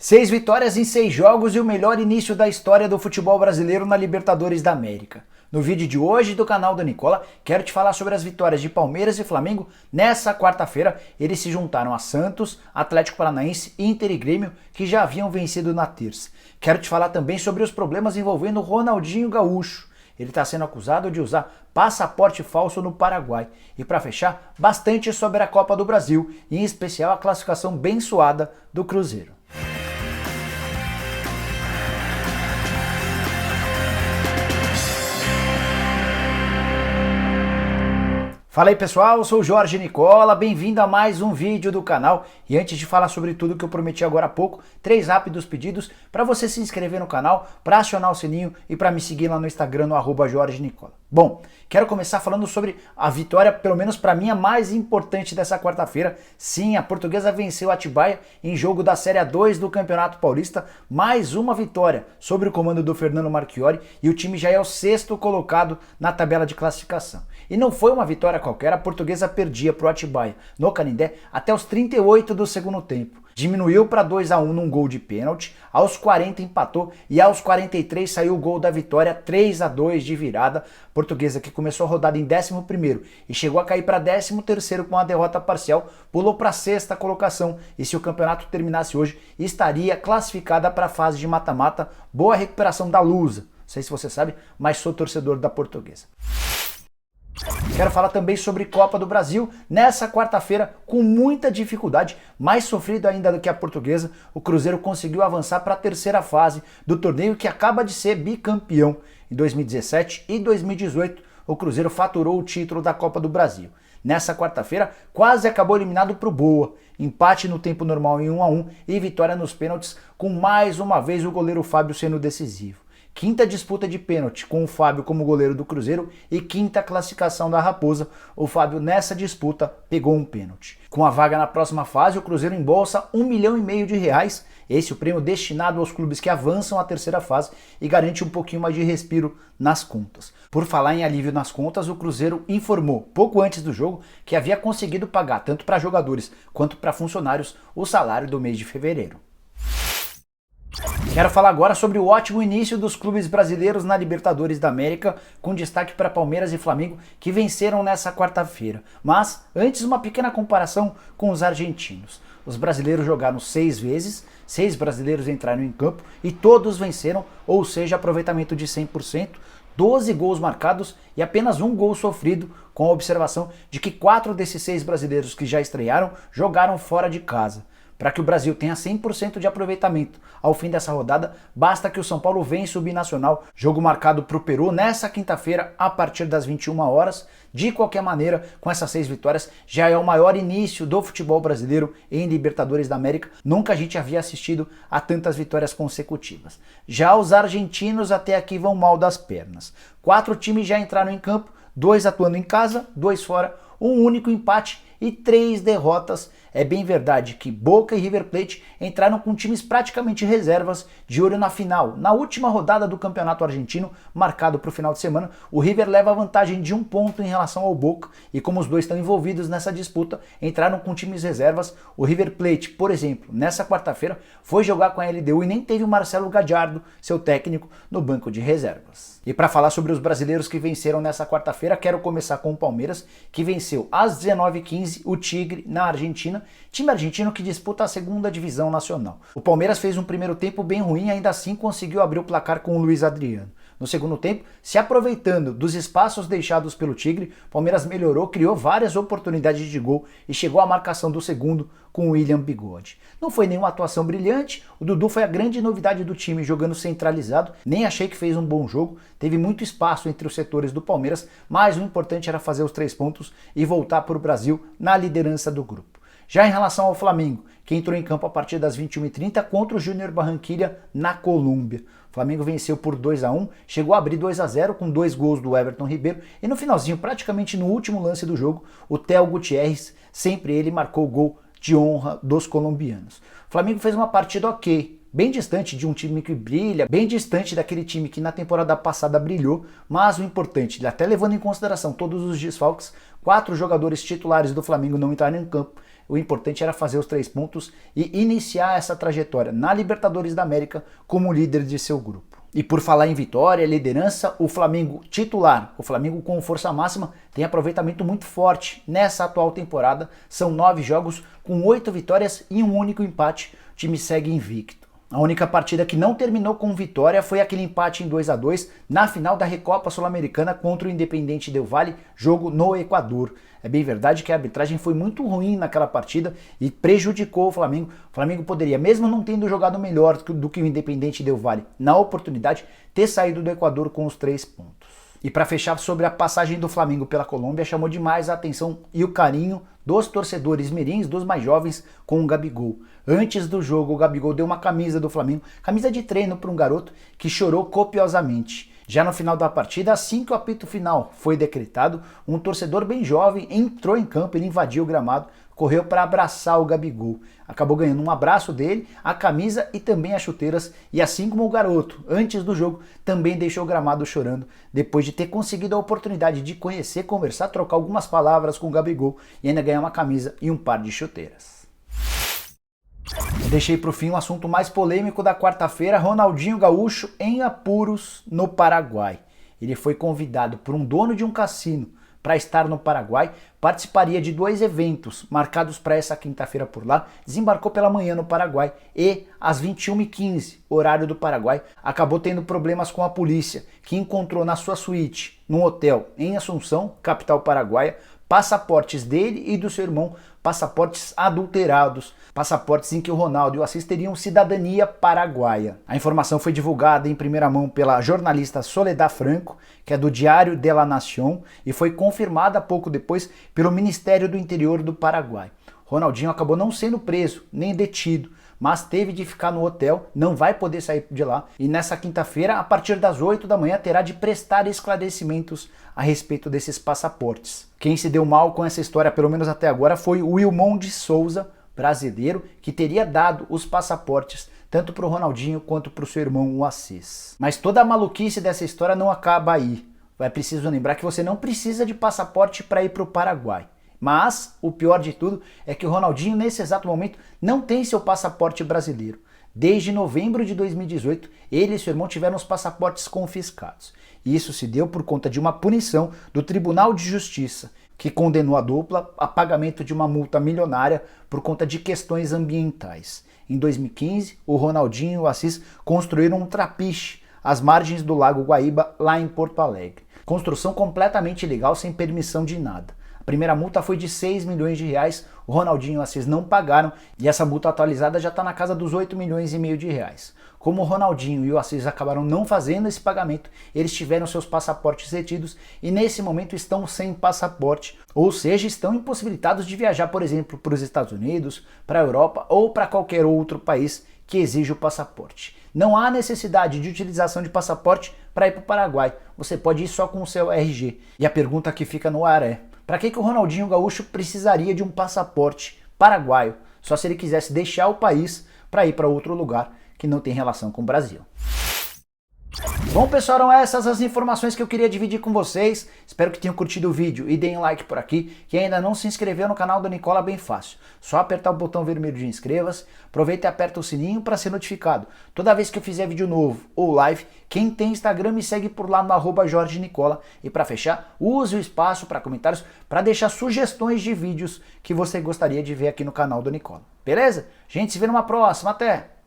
6 vitórias em 6 jogos e o melhor início da história do futebol brasileiro na Libertadores da América. No vídeo de hoje do canal do Nicola, quero te falar sobre as vitórias de Palmeiras e Flamengo nessa quarta-feira. Eles se juntaram a Santos, Atlético Paranaense, Inter e Grêmio, que já haviam vencido na terça. Quero te falar também sobre os problemas envolvendo Ronaldinho Gaúcho. Ele está sendo acusado de usar passaporte falso no Paraguai. E para fechar, bastante sobre a Copa do Brasil, e em especial a classificação bem suada do Cruzeiro. Fala aí pessoal, eu sou o Jorge Nicola, bem-vindo a mais um vídeo do canal. E antes de falar sobre tudo que eu prometi agora há pouco, 3 rápidos pedidos para você se inscrever no canal, para acionar o sininho e para me seguir lá no Instagram no @Jorge Nicola. Bom, quero começar falando sobre a vitória, pelo menos para mim, a mais importante dessa quarta-feira. Sim, a Portuguesa venceu a Atibaia em jogo da Série A2 do Campeonato Paulista, mais uma vitória sobre o comando do Fernando Marchiori, e o time já é o 6º colocado na tabela de classificação. E não foi uma vitória qualquer, a Portuguesa perdia para o Atibaia no Canindé até os 38 do segundo tempo. Diminuiu para 2-1 num gol de pênalti, aos 40 empatou e aos 43 saiu o gol da vitória, 3-2 de virada. Portuguesa, que começou a rodada em 11º e chegou a cair para 13º com a derrota parcial, pulou para a 6ª colocação e, se o campeonato terminasse hoje, estaria classificada para a fase de mata-mata. Boa recuperação da Lusa, não sei se você sabe, mas sou torcedor da Portuguesa. Quero falar também sobre Copa do Brasil. Nessa quarta-feira, com muita dificuldade, mais sofrido ainda do que a Portuguesa, o Cruzeiro conseguiu avançar para a 3ª fase do torneio, que acaba de ser bicampeão. Em 2017 e 2018, o Cruzeiro faturou o título da Copa do Brasil. Nessa quarta-feira, quase acabou eliminado para o Boa. Empate no tempo normal em 1-1 e vitória nos pênaltis, com mais uma vez o goleiro Fábio sendo decisivo. 5ª disputa de pênalti com o Fábio como goleiro do Cruzeiro e 5ª classificação da Raposa. O Fábio nessa disputa pegou um pênalti. Com a vaga na próxima fase, o Cruzeiro embolsa R$1,5 milhão. Esse é o prêmio destinado aos clubes que avançam à 3ª fase e garante um pouquinho mais de respiro nas contas. Por falar em alívio nas contas, o Cruzeiro informou pouco antes do jogo que havia conseguido pagar tanto para jogadores quanto para funcionários o salário do mês de fevereiro. Quero falar agora sobre o ótimo início dos clubes brasileiros na Libertadores da América, com destaque para Palmeiras e Flamengo, que venceram nessa quarta-feira. Mas, antes, uma pequena comparação com os argentinos. Os brasileiros jogaram 6 vezes, 6 brasileiros entraram em campo e todos venceram, ou seja, aproveitamento de 100%, 12 gols marcados e apenas 1 gol sofrido, com a observação de que 4 desses 6 brasileiros que já estrearam jogaram fora de casa. Para que o Brasil tenha 100% de aproveitamento ao fim dessa rodada, basta que o São Paulo vença o Binacional, jogo marcado para o Peru nessa quinta-feira a partir das 21 horas. De qualquer maneira, com essas 6 vitórias, já é o maior início do futebol brasileiro em Libertadores da América. Nunca a gente havia assistido a tantas vitórias consecutivas. Já os argentinos até aqui vão mal das pernas. 4 times já entraram em campo, 2 atuando em casa, 2 fora, um único empate e 3 derrotas. É bem verdade que Boca e River Plate entraram com times praticamente reservas, de olho na final. Na última rodada do Campeonato Argentino, marcado para o final de semana, o River leva a vantagem de 1 ponto em relação ao Boca, e como os dois estão envolvidos nessa disputa, entraram com times reservas. O River Plate, por exemplo, nessa quarta-feira, foi jogar com a LDU e nem teve o Marcelo Gallardo, seu técnico, no banco de reservas. E para falar sobre os brasileiros que venceram nessa quarta-feira, quero começar com o Palmeiras, que venceu às 19h15 o Tigre na Argentina, time argentino que disputa a 2ª divisão nacional. O Palmeiras fez um primeiro tempo bem ruim e ainda assim conseguiu abrir o placar com o Luiz Adriano. No segundo tempo, se aproveitando dos espaços deixados pelo Tigre, o Palmeiras melhorou, criou várias oportunidades de gol e chegou à marcação do segundo com o William Bigode. Não foi nenhuma atuação brilhante, o Dudu foi a grande novidade do time jogando centralizado, nem achei que fez um bom jogo, teve muito espaço entre os setores do Palmeiras, mas o importante era fazer os 3 pontos e voltar para o Brasil na liderança do grupo. Já em relação ao Flamengo, que entrou em campo a partir das 21h30 contra o Júnior Barranquilla na Colômbia. O Flamengo venceu por 2-1, chegou a abrir 2-0 com 2 gols do Everton Ribeiro e no finalzinho, praticamente no último lance do jogo, o Theo Gutierrez, sempre ele, marcou o gol de honra dos colombianos. O Flamengo fez uma partida ok, bem distante de um time que brilha, bem distante daquele time que na temporada passada brilhou, mas o importante, até levando em consideração todos os desfalques, 4 jogadores titulares do Flamengo não entraram em campo. o importante era fazer os 3 pontos e iniciar essa trajetória na Libertadores da América como líder de seu grupo. E por falar em vitória e liderança, o Flamengo titular, o Flamengo com força máxima, tem aproveitamento muito forte nessa atual temporada. São 9 jogos com 8 vitórias e um único empate. O time segue invicto. A única partida que não terminou com vitória foi aquele empate em 2-2 na final da Recopa Sul-Americana contra o Independiente del Valle, jogo no Equador. É bem verdade que a arbitragem foi muito ruim naquela partida e prejudicou o Flamengo. O Flamengo poderia, mesmo não tendo jogado melhor do que o Independiente del Valle na oportunidade, ter saído do Equador com os 3 pontos. E para fechar sobre a passagem do Flamengo pela Colômbia, chamou demais a atenção e o carinho dos torcedores mirins, dos mais jovens, com o Gabigol. Antes do jogo, o Gabigol deu uma camisa do Flamengo, camisa de treino para um garoto que chorou copiosamente. Já no final da partida, assim que o apito final foi decretado, um torcedor bem jovem entrou em campo, ele invadiu o gramado, correu para abraçar o Gabigol. Acabou ganhando um abraço dele, a camisa e também as chuteiras, e assim como o garoto, antes do jogo, também deixou o gramado chorando, depois de ter conseguido a oportunidade de conhecer, conversar, trocar algumas palavras com o Gabigol e ainda ganhar uma camisa e um par de chuteiras. Deixei para o fim o assunto mais polêmico da quarta-feira: Ronaldinho Gaúcho em apuros no Paraguai. Ele foi convidado por um dono de um cassino para estar no Paraguai, participaria de 2 eventos marcados para essa quinta-feira por lá, desembarcou pela manhã no Paraguai e às 21h15, horário do Paraguai, acabou tendo problemas com a polícia, que encontrou na sua suíte, num hotel em Assunção, capital paraguaia, passaportes dele e do seu irmão, passaportes adulterados, passaportes em que o Ronaldo e o Assis teriam cidadania paraguaia. A informação foi divulgada em primeira mão pela jornalista Soledad Franco, que é do Diário de la Nación, e foi confirmada pouco depois pelo Ministério do Interior do Paraguai. Ronaldinho acabou não sendo preso, nem detido, mas teve de ficar no hotel, não vai poder sair de lá, e nessa quinta-feira, a partir das 8 da manhã, terá de prestar esclarecimentos a respeito desses passaportes. Quem se deu mal com essa história, pelo menos até agora, foi o Wilmon de Souza, brasileiro, que teria dado os passaportes tanto para o Ronaldinho quanto para o seu irmão, o Assis. Mas toda a maluquice dessa história não acaba aí. Vai preciso lembrar que você não precisa de passaporte para ir para o Paraguai. Mas o pior de tudo é que o Ronaldinho, nesse exato momento, não tem seu passaporte brasileiro. Desde novembro de 2018, ele e seu irmão tiveram os passaportes confiscados. E isso se deu por conta de uma punição do Tribunal de Justiça, que condenou a dupla a pagamento de uma multa milionária por conta de questões ambientais. Em 2015, o Ronaldinho e o Assis construíram um trapiche às margens do Lago Guaíba, lá em Porto Alegre. Construção completamente ilegal, sem permissão de nada. A primeira multa foi de 6 milhões de reais, o Ronaldinho e o Assis não pagaram e essa multa atualizada já está na casa dos 8 milhões e meio de reais. Como o Ronaldinho e o Assis acabaram não fazendo esse pagamento, eles tiveram seus passaportes retidos e nesse momento estão sem passaporte, ou seja, estão impossibilitados de viajar, por exemplo, para os Estados Unidos, para a Europa ou para qualquer outro país que exige o passaporte. Não há necessidade de utilização de passaporte para ir para o Paraguai, você pode ir só com o seu RG. E a pergunta que fica no ar é: para que o Ronaldinho Gaúcho precisaria de um passaporte paraguaio? Só se ele quisesse deixar o país para ir para outro lugar que não tem relação com o Brasil. Bom, pessoal, eram essas as informações que eu queria dividir com vocês. Espero que tenham curtido o vídeo e deem um like por aqui. Quem ainda não se inscreveu no canal do Nicola, bem fácil. Só apertar o botão vermelho de inscreva-se. Aproveita e aperta o sininho para ser notificado. Toda vez que eu fizer vídeo novo ou live, quem tem Instagram me segue por lá no @JorgeNicola. E para fechar, use o espaço para comentários para deixar sugestões de vídeos que você gostaria de ver aqui no canal do Nicola. Beleza? A gente se vê numa próxima. Até!